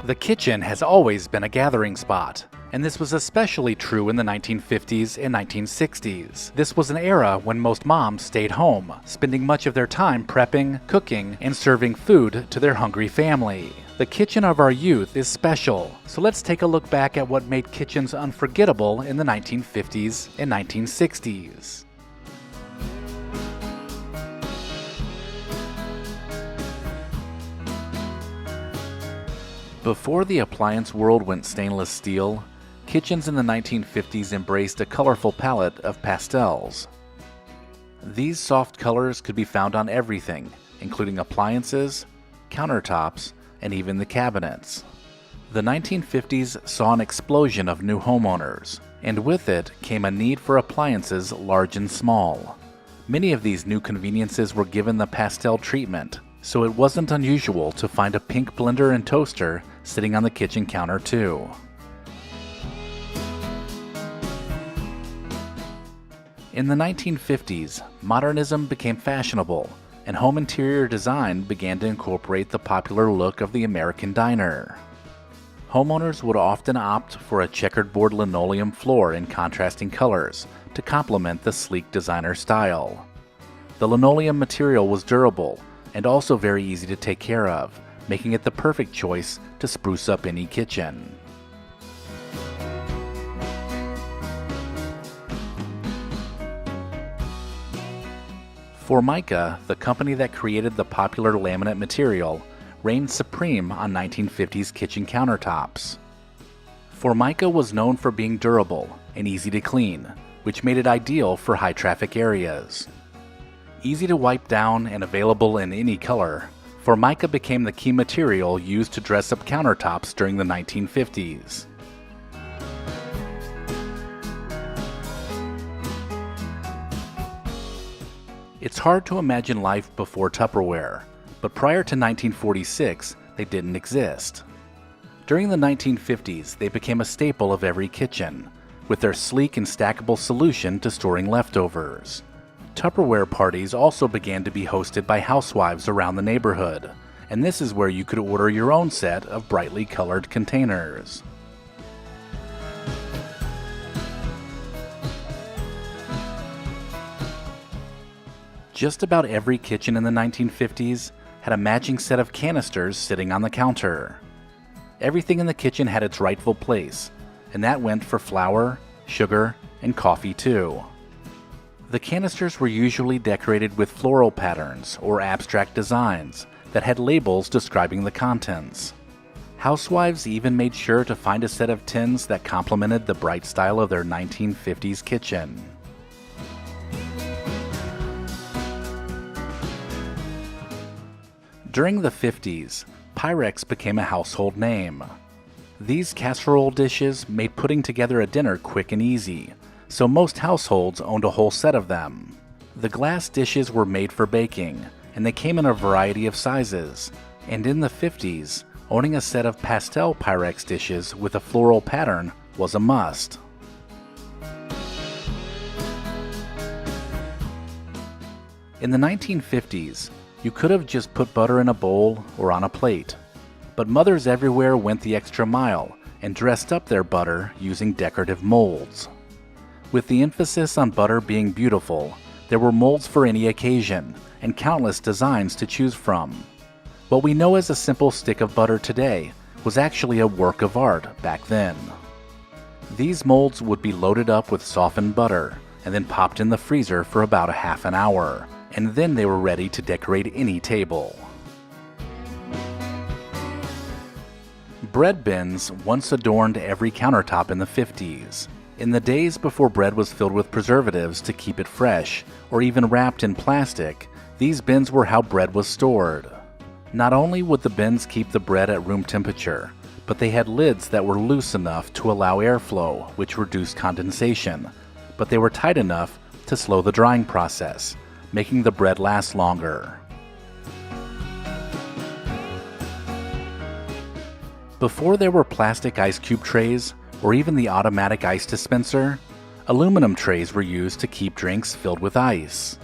The kitchen has always been a gathering spot, and this was especially true in the 1950s and 1960s. This was an era when most moms stayed home, spending much of their time prepping, cooking, and serving food to their hungry family. The kitchen of our youth is special, so let's take a look back at what made kitchens unforgettable in the 1950s and 1960s. Before the appliance world went stainless steel, kitchens in the 1950s embraced a colorful palette of pastels. These soft colors could be found on everything, including appliances, countertops, and even the cabinets. The 1950s saw an explosion of new homeowners, and with it came a need for appliances large and small. Many of these new conveniences were given the pastel treatment, so it wasn't unusual to find a pink blender and toaster sitting on the kitchen counter too. In the 1950s, modernism became fashionable, and home interior design began to incorporate the popular look of the American diner. Homeowners would often opt for a checkered board linoleum floor in contrasting colors to complement the sleek designer style. The linoleum material was durable and also very easy to take care of, making it the perfect choice to spruce up any kitchen. Formica, the company that created the popular laminate material, reigned supreme on 1950s kitchen countertops. Formica was known for being durable and easy to clean, which made it ideal for high-traffic areas. Easy to wipe down and available in any color, Formica became the key material used to dress up countertops during the 1950s. It's hard to imagine life before Tupperware, but prior to 1946, they didn't exist. During the 1950s, they became a staple of every kitchen, with their sleek and stackable solution to storing leftovers. Tupperware parties also began to be hosted by housewives around the neighborhood, and this is where you could order your own set of brightly colored containers. Just about every kitchen in the 1950s had a matching set of canisters sitting on the counter. Everything in the kitchen had its rightful place, and that went for flour, sugar, and coffee too. The canisters were usually decorated with floral patterns or abstract designs that had labels describing the contents. Housewives even made sure to find a set of tins that complemented the bright style of their 1950s kitchen. During the 50s, Pyrex became a household name. These casserole dishes made putting together a dinner quick and easy, so most households owned a whole set of them. The glass dishes were made for baking, and they came in a variety of sizes, and in the 50s, owning a set of pastel Pyrex dishes with a floral pattern was a must. In the 1950s, you could have just put butter in a bowl or on a plate, but mothers everywhere went the extra mile and dressed up their butter using decorative molds. With the emphasis on butter being beautiful, there were molds for any occasion and countless designs to choose from. What we know as a simple stick of butter today was actually a work of art back then. These molds would be loaded up with softened butter and then popped in the freezer for about a half an hour, and then they were ready to decorate any table. Bread bins once adorned every countertop in the 50s. In the days before bread was filled with preservatives to keep it fresh, or even wrapped in plastic, these bins were how bread was stored. Not only would the bins keep the bread at room temperature, but they had lids that were loose enough to allow airflow, which reduced condensation, but they were tight enough to slow the drying process, making the bread last longer. Before there were plastic ice cube trays, or even the automatic ice dispenser, aluminum trays were used to keep drinks filled with ice.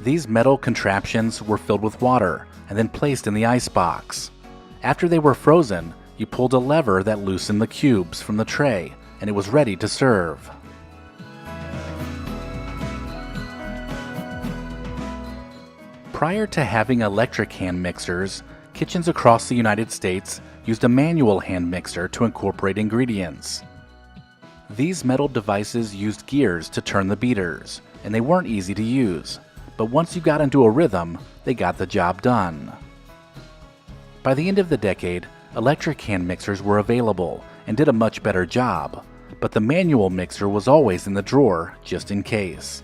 These metal contraptions were filled with water and then placed in the ice box. After they were frozen, you pulled a lever that loosened the cubes from the tray, and it was ready to serve. Prior to having electric hand mixers, kitchens across the United States used a manual hand mixer to incorporate ingredients. These metal devices used gears to turn the beaters, and they weren't easy to use, but once you got into a rhythm, they got the job done. By the end of the decade, electric hand mixers were available and did a much better job, but the manual mixer was always in the drawer just in case.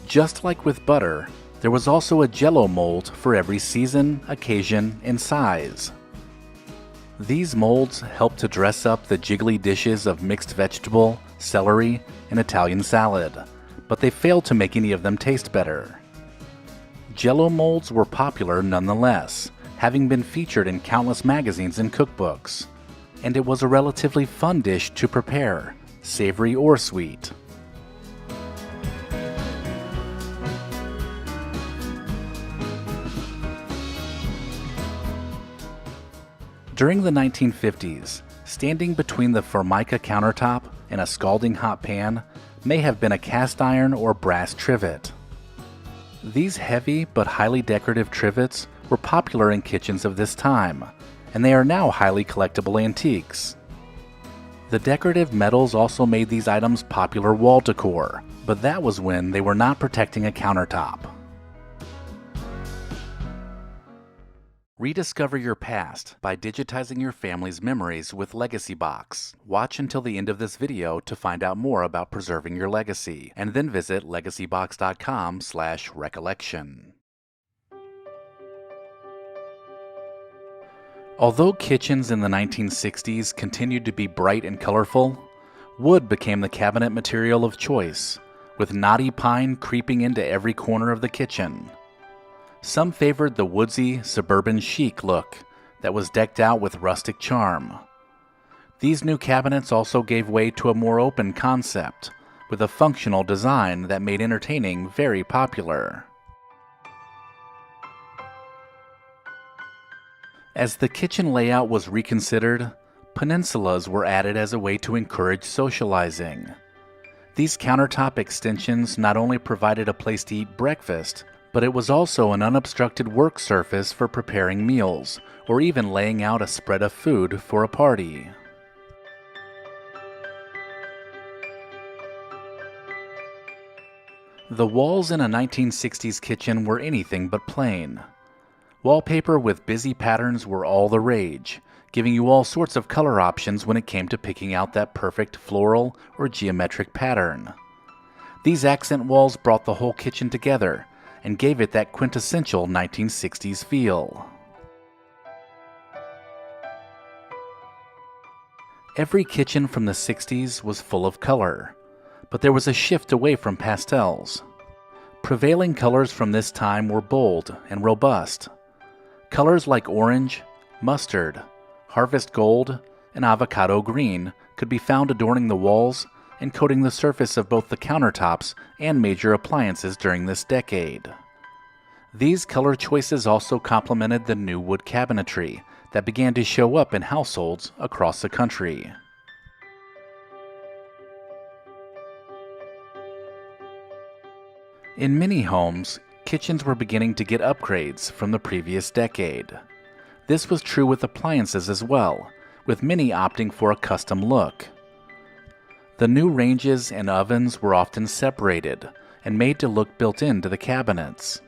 Just like with butter, there was also a Jell-O mold for every season, occasion, and size. These molds helped to dress up the jiggly dishes of mixed vegetable, celery, and Italian salad, but they failed to make any of them taste better. Jell-O molds were popular nonetheless, having been featured in countless magazines and cookbooks, and it was a relatively fun dish to prepare, savory or sweet. During the 1950s, standing between the Formica countertop and a scalding hot pan may have been a cast iron or brass trivet. These heavy but highly decorative trivets were popular in kitchens of this time, and they are now highly collectible antiques. The decorative metals also made these items popular wall decor, but that was when they were not protecting a countertop. Rediscover your past by digitizing your family's memories with Legacy Box. Watch until the end of this video to find out more about preserving your legacy, and then visit legacybox.com/recollection. Although kitchens in the 1960s continued to be bright and colorful, wood became the cabinet material of choice, with knotty pine creeping into every corner of the kitchen. Some favored the woodsy, suburban chic look that was decked out with rustic charm. These new cabinets also gave way to a more open concept, with a functional design that made entertaining very popular. As the kitchen layout was reconsidered, peninsulas were added as a way to encourage socializing. These countertop extensions not only provided a place to eat breakfast, but it was also an unobstructed work surface for preparing meals, or even laying out a spread of food for a party. The walls in a 1960s kitchen were anything but plain. Wallpaper with busy patterns were all the rage, giving you all sorts of color options when it came to picking out that perfect floral or geometric pattern. These accent walls brought the whole kitchen together and gave it that quintessential 1960s feel. Every kitchen from the 60s was full of color, but there was a shift away from pastels. Prevailing colors from this time were bold and robust. Colors like orange, mustard, harvest gold, and avocado green could be found adorning the walls and coating the surface of both the countertops and major appliances during this decade. These color choices also complemented the new wood cabinetry that began to show up in households across the country. In many homes, kitchens were beginning to get upgrades from the previous decade. This was true with appliances as well, with many opting for a custom look. The new ranges and ovens were often separated and made to look built into the cabinets.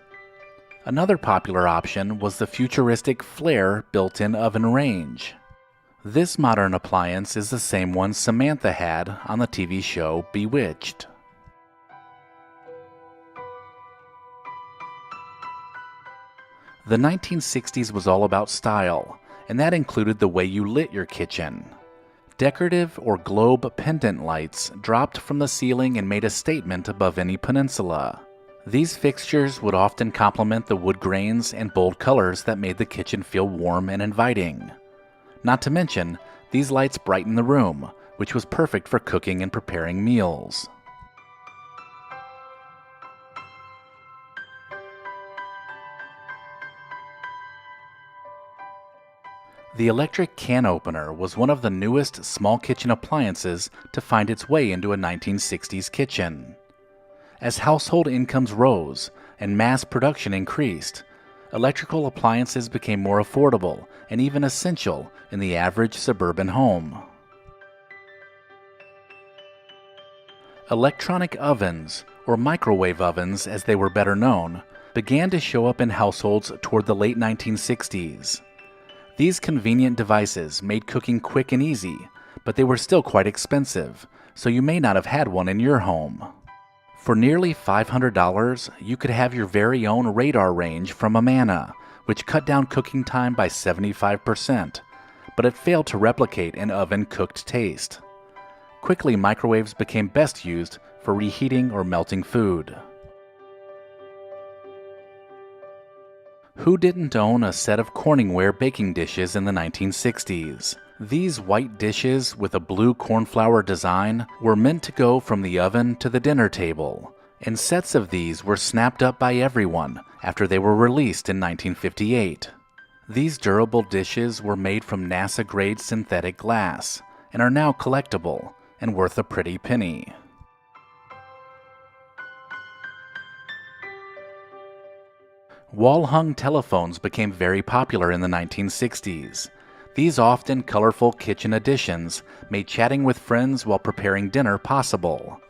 Another popular option was the futuristic flare built-in oven range. This modern appliance is the same one Samantha had on the TV show Bewitched. The 1960s was all about style, and that included the way you lit your kitchen. Decorative or globe pendant lights dropped from the ceiling and made a statement above any peninsula. These fixtures would often complement the wood grains and bold colors that made the kitchen feel warm and inviting. Not to mention, these lights brightened the room, which was perfect for cooking and preparing meals. The electric can opener was one of the newest small kitchen appliances to find its way into a 1960s kitchen. As household incomes rose and mass production increased, electrical appliances became more affordable and even essential in the average suburban home. Electronic ovens, or microwave ovens as they were better known, began to show up in households toward the late 1960s. These convenient devices made cooking quick and easy, but they were still quite expensive, so you may not have had one in your home. For nearly $500, you could have your very own radar range from Amana, which cut down cooking time by 75%, but it failed to replicate an oven-cooked taste. Quickly, microwaves became best used for reheating or melting food. Who didn't own a set of Corningware baking dishes in the 1960s? These white dishes with a blue cornflower design were meant to go from the oven to the dinner table, and sets of these were snapped up by everyone after they were released in 1958. These durable dishes were made from NASA-grade synthetic glass and are now collectible and worth a pretty penny. Wall-hung telephones became very popular in the 1960s. These often colorful kitchen additions made chatting with friends while preparing dinner possible.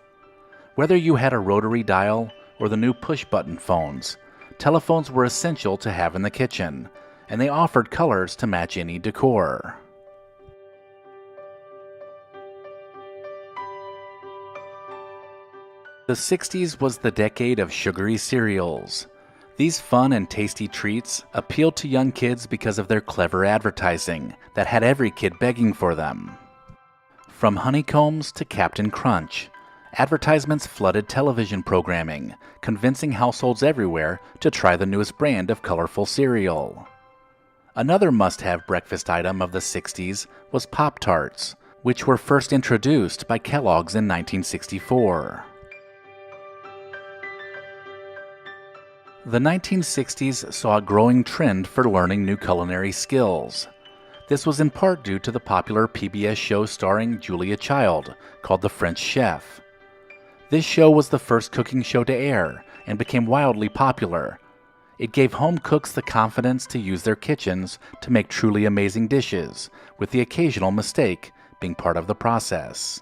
Whether you had a rotary dial or the new push-button phones, telephones were essential to have in the kitchen, and they offered colors to match any decor. The 60s was the decade of sugary cereals. These fun and tasty treats appealed to young kids because of their clever advertising that had every kid begging for them. From Honeycombs to Captain Crunch, advertisements flooded television programming, convincing households everywhere to try the newest brand of colorful cereal. Another must-have breakfast item of the 60s was Pop-Tarts, which were first introduced by Kellogg's in 1964. The 1960s saw a growing trend for learning new culinary skills. This was in part due to the popular PBS show starring Julia Child called The French Chef. This show was the first cooking show to air and became wildly popular. It gave home cooks the confidence to use their kitchens to make truly amazing dishes, with the occasional mistake being part of the process.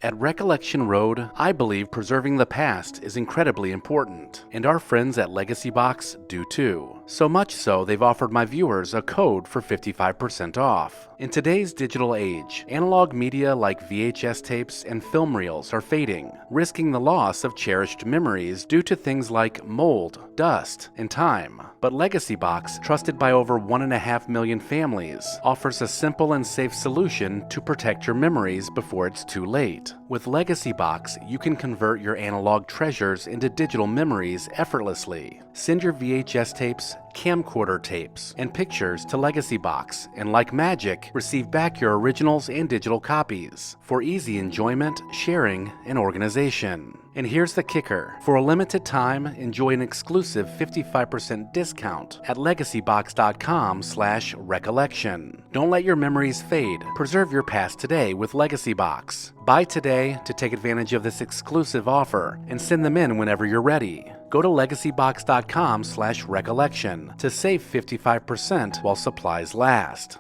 At Recollection Road, I believe preserving the past is incredibly important, and our friends at Legacy Box do too. So much so, they've offered my viewers a code for 55% off. In today's digital age, analog media like VHS tapes and film reels are fading, risking the loss of cherished memories due to things like mold, dust, and time. But Legacy Box, trusted by over 1.5 million families, offers a simple and safe solution to protect your memories before it's too late. With Legacy Box, you can convert your analog treasures into digital memories effortlessly. Send your VHS tapes, camcorder tapes, and pictures to Legacy Box, and like magic, receive back your originals and digital copies for easy enjoyment, sharing, and organization. And here's the kicker. For a limited time, enjoy an exclusive 55% discount at legacybox.com/recollection. Don't let your memories fade. Preserve your past today with Legacy Box. Buy today to take advantage of this exclusive offer and send them in whenever you're ready. Go to legacybox.com/recollection to save 55% while supplies last.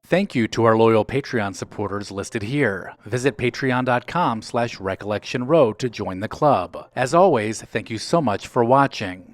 Thank you to our loyal Patreon supporters listed here. Visit patreon.com/recollectionroad to join the club. As always, thank you so much for watching.